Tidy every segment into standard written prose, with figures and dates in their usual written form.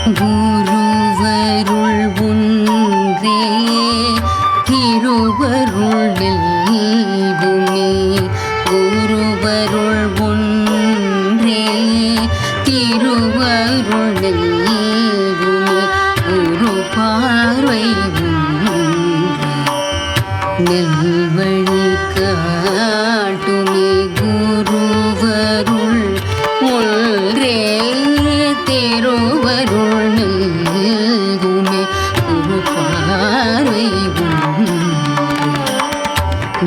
குருவருள் ஒன்றே திருவருள் நல்குமே. குருவருள் ஒன்றே திருவருள் நல்குமே. குரு பார்வை நல்வழி காட்டுமே. குருவருள் ஒன்றே திருவருள் நல்குமே. குரு பார்வை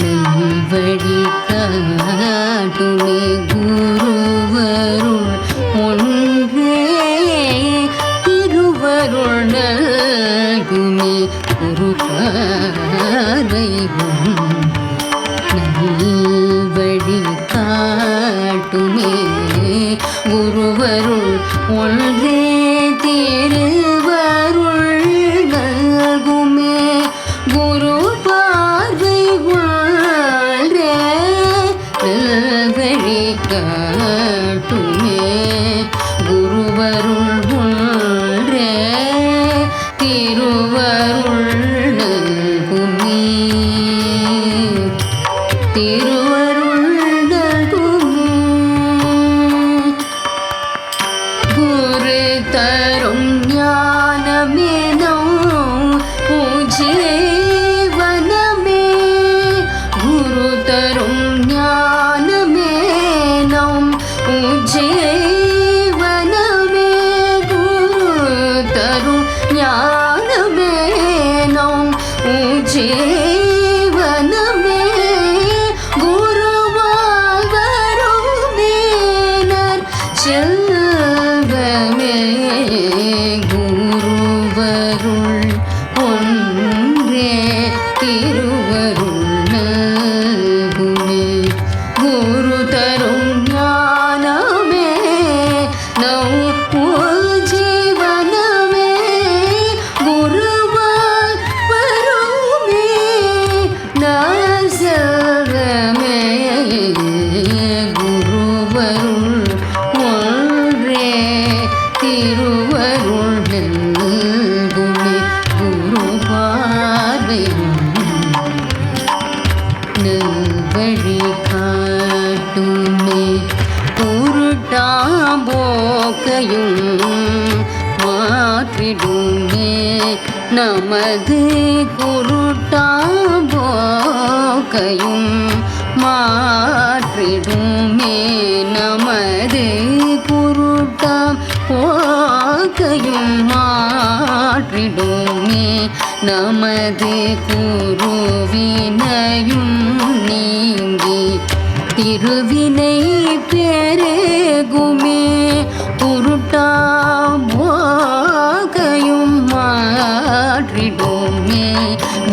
நல்வழி காட்டுமே. குருவருள் ஒன்றே திருவருள் நல்குமே. குரு பார்வை நல்வழி காட்டுமே. குருவருள் ஒன்றே திருவருள் நல்குமே. குரு பார்வை ஒன்றே நல்வழி காட்டுமே. குருவருள் ஒன்றே திருவருள் நல்குமே. திருவருள் நல்குமே. குரு தரும் ஞானமேனோ ஜீவனமே. குரு தரும் ஞானமேனோ ஜீவனமே. குரு தரும் ஞானமேனோ ஜீவனமே. குருவால் வருமேனர் செல்வமே. குருவருள் ஒன்றே திருவருள் நல்குமே. குரு தரும் ஞானமே நம் ஜீவனமே. குருவால் வருமே நான் செல்வமே. குருவருள் ஒன்றே திருவருள் நல்குமே. குரு பார்வை நல்வழி காட்டுமே. குருட்டாம்போக்கையும் மாற்றிடுமே நமது. குருட்டாம்போக்கையும் மாற்றிடுமே நமது. குருட்டாம் போக்கையும் மாற்றிடுமே நமது. குருவினையும் நீங்கி திருவினை பெருகுமே. குருட்டாம் போக்கையும் மாற்றிடுமே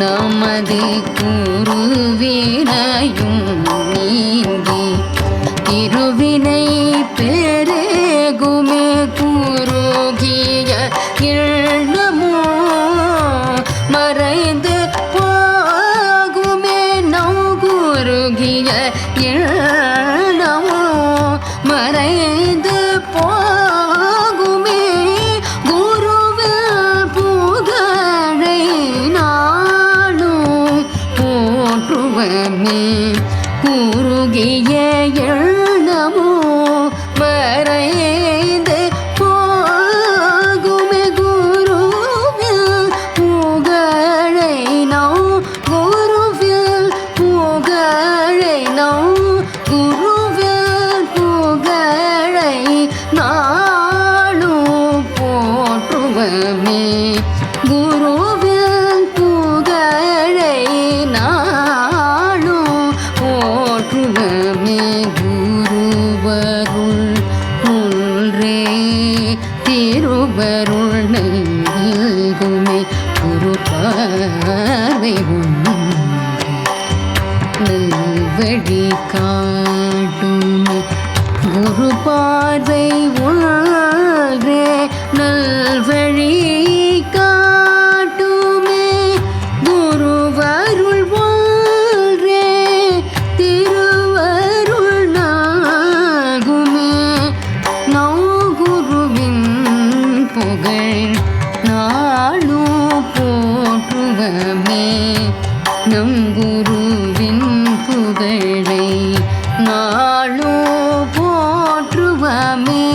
நமது. குருவினையும் நீங்கி திருவினை பெருகுமே. குருகிய எண்ணமோ மறைந்து போகுமே. நம் குருகிய எண்ணமோ மறைந்து போகுமே. குருவில் புகழை நாளும் போற்றுவமே. குருகிய எண்ணமோ மறைந்து போகுமே. குருவில் புகழை நாம் குருவில் புகழை நாம் குருவில் புகழை நாளும் போற்றுவமே. குருவில் புகழை நாளும் போற்றுவமே. குருவருள் ஒன்றே திருவருள் நல்குமே. குரு பார்வை நல்வழி காட்டுமே. குரு பார்வை ஒன்றே நல்வழி காட்டுமே. குருவருள் ஒன்றே திருவருள் நல்குமே. நம் குருவின் புகழ் போற்றுவமே நம் குருவின் புகழை நாளோ போற்றுவமே